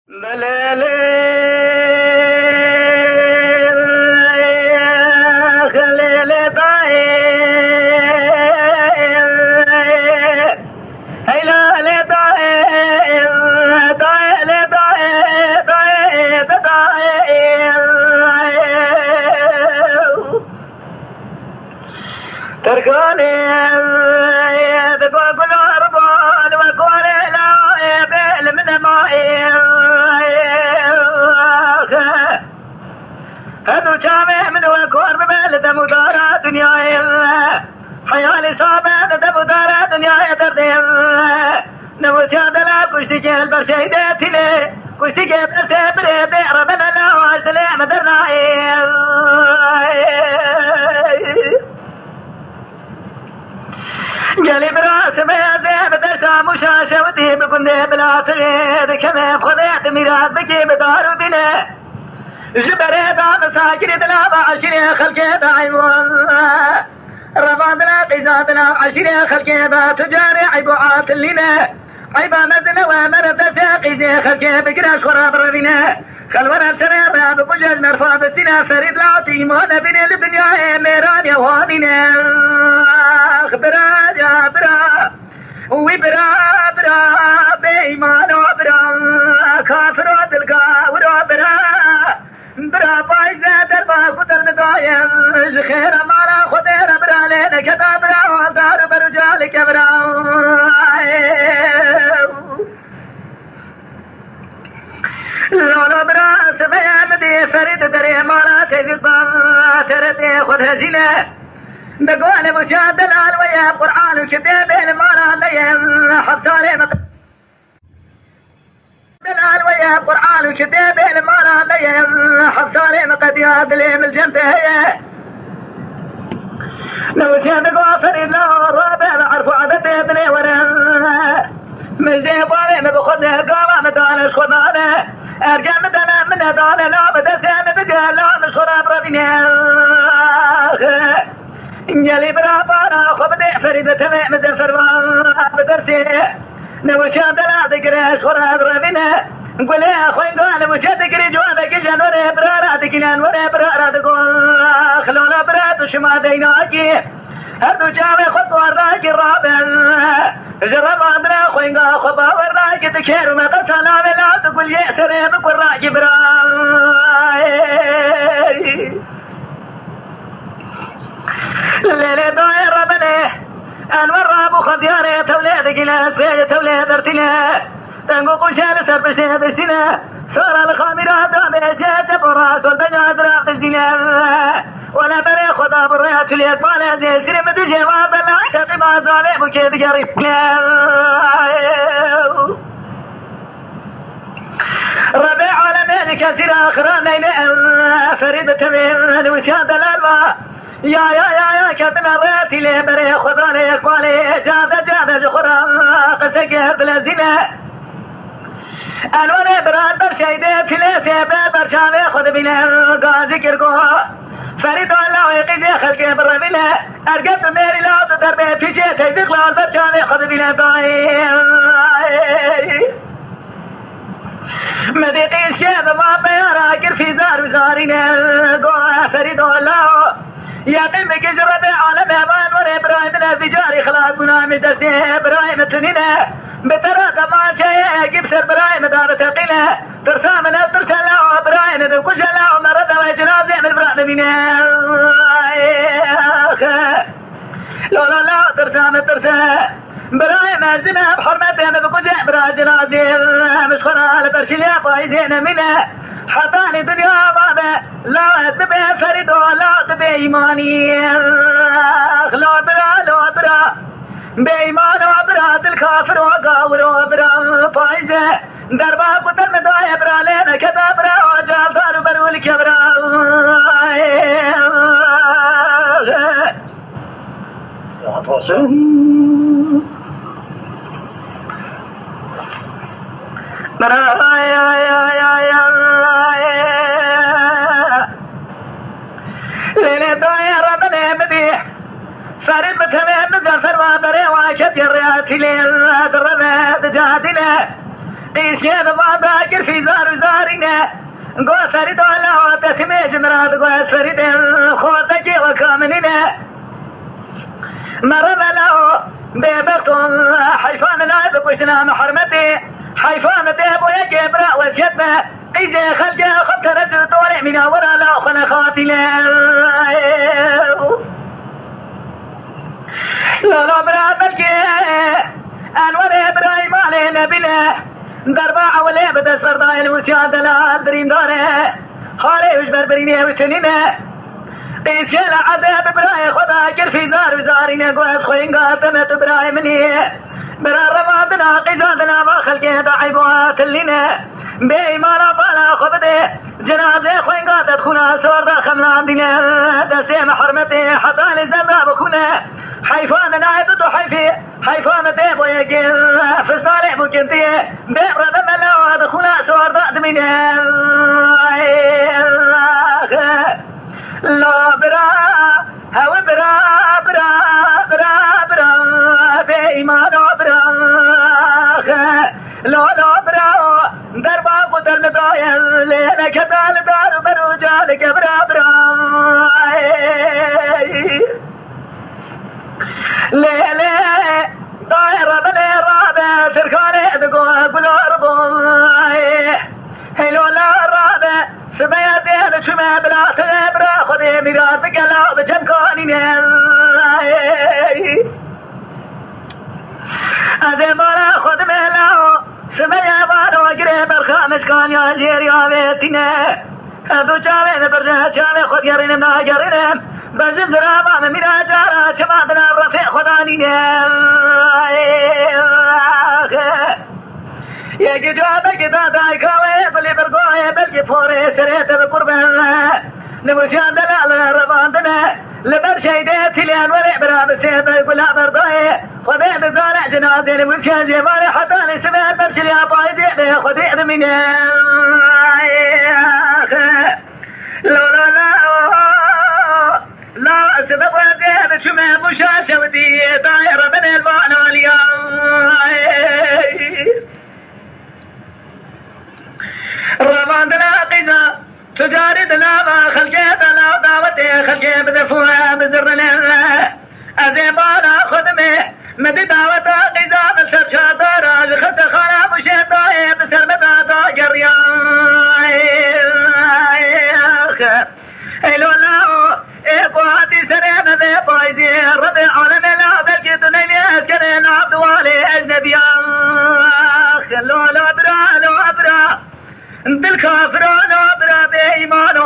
بلالي خليلي طاير هيلا لي طاير طاير لي طاير طاير طاير تركوني بقول أربان وقول لا بل من ماي هذو شامي من وكور ببلد مدارة دنياي حيالي صابة مدارة دنياي تردين نوشاد لا كشتي البرشيدات لي كشتي بسبري بيعرب لا واسلام درناي قالي براس ما زيب درسا مشاشة ودي بكندي بلا تغير كما خذيت ميراث بكي بدار بنا جبري بعد ساكري دلاب عشري خلقي بعيون رفضنا قيزاتنا عشري خلقي تجاري عيبوعات لنا عيبا مدن ومرد ساقي زي خلقي بقراش وراب ربنا خلونا السنة بقجل مرفا بالسنة فريد العطي مونا بني الدنيا ميران يا وانينا خبرا يا برا وبرا برا بإيمان وبرا كافر وتلقى ورا برا بايزة دربا قدر ندايم خير مالا خدير برا لين كتا برا وانتار برجالك برا لونو برا سبيا مدي فريد دري مالا تجلبا ترتي خدها جيلة بقول مشاهد الألوية قرآن وكتاب المالا ليم حصاري الألوية قرآن وكتاب المالا ليم حصاري مقديا دليم الجنة هي لو كان قافر الله الرابع عرفوا عدد بلي ورا من زي باري بخذها قامة مدانا شخدانا ارجع مدانا من دانا لا بدسان بقى لا مشخرا بربنا جالي برابانا خبدي فريدة تمام مزفر بدرسي نوشاد لا ذكر شخرا بربنا قول يا اخوين قال وشاد ذكري جوابك جان وري برارا تكنان وري برارا تقول خلونا برات وشما ديناكي هردو جاوي خطوة الراكي الرابع جرب عندنا خوينغا خبا والراكي تكير وما قصنا لا تقول يأسر بكل راكي براي الليلة داير ربني أنور رابو خدياري توليد قلا سيد توليد ارتنا تنقو قشال سربشنا بسنا صار الخامرات دامي جاد براس والبنات راق تجدنا وانا بري خدا بريات اليطبال زي سرم دجواب العشق ما ظالم وكيد قريب ربيع عالمين كثير اخرى ليلة فريد تمين وشاد الالوى يا كابن الراتي لي بري خدا لي قوالي جاد جخرا قسك بلازنا الوان براد برشيدة تلاسي برشامي خد بنا قازي كرقوها فريد الله ويقيد خلقي برمينا ارقبت ميري لا تدربي في جيت تيدق لان برشامي خد بنا مديقي الشيب ما بيارا كر في زار وزارينا قوها فريد الله يقيم كجرب عالم امان وري ابراهيم الفجاري خلاقنا مدرسي ابراهيم تنينا بترى ما شيء جبسر برايم دار ثقيله ترسام لا ترسل برايم ذو كشلا ومرض وجنازه من براد منا لا ترسام برايم الزنا بحرمته من بكجه برا جنازه مشخرة على برشليا فايزين منه حطاني دنيا بابا لا تبي فريد ولا تبي ايماني لا برا بإيمان وبرات الكافر وقاور وبرا فايزة دربا قدر مدايا برا لنا كذا برا وجال دار برول كبرا ليلة دايرة من مديح فرد بتمام مزفر وبري وعشت الريات ليل دربات جادنا قيسيد ما باكر في زار وزارنا قوة فريد ولا وتسميش مراد قوة فريد خوتك وكاملنا مرنا له بيبرت حيفان لا بكشنا محرمتي حيفان ديب ويجيب رأوة جدنا إذا خلجة خبت رجل طولع من ورا لا خنا خاتلا لا لا برا بلكي أنور إبراهيم علينا بلا درباع ولا بدا سرداء المسياد لا درين داره خالي وش بربريني وسنينه إنشاء عذاب إبراهيم خدا كر في زار وزارين قوس خوين قاتمت إبراهيمني برا رمادنا قيزادنا ما خلقه ضعيبوات اللينا بإيمانا بالا خبده جنازة خوين قاتت خونا سوردا خملان دينا دسيم حرمتي حتى لزمنا بخونا حيفان نايبتو حيفان ديبو يقل في الصالح ممكنتي بيبرا دمنا ودخونا سوردا دمنا لا برا هو برا برا برا برا بإيمان برا لا لا برا دربا قدر ندايل ليلك دال دار بروجالك برا برا ليلة دائرة بالإرادة تركاني دقوة بالأرض هلو لا إرادة سميتين شما بلا تغبرا خذي ميراثك لا بجن كونين أذي مالا خذ مهلاو سميا بارو قريب الخامس كان يا جيريا بيتنا أذو جاوين برجا جاوين خذ يرين ما جرين بزن زرابا من منا جارا شما بنا الرفيق خدانين يجي جوابك دادا يكاوي بلي برقوي بلقي فوري سريت بقربان نمشان دلال رباندنا لبر شيديتي لان ورع براب سيد يقول برضاي خذي بزارع جنازي نمشان جمالي حتى لسمع برشل يا بايدي خذي من لا لا لا لا سبب وزيد شمع مشاشة ودي دايرة من المعنى اليوم رمضان قينا تجاردنا ما خلقيتنا دعوتي خلقي بدفوها بزرنا أذيبانا خدمي مدي دعوتا قيزا بسر شادارا خد خراب شيطاي بسر مدادا جريان إلو لاو إبواتي سرين ذي بايدي ربي عالم لا بلكي تنيني أسكرين عبدوالي أجنبيان لو لا برا لو برا بالكافرون وبرا بإيمان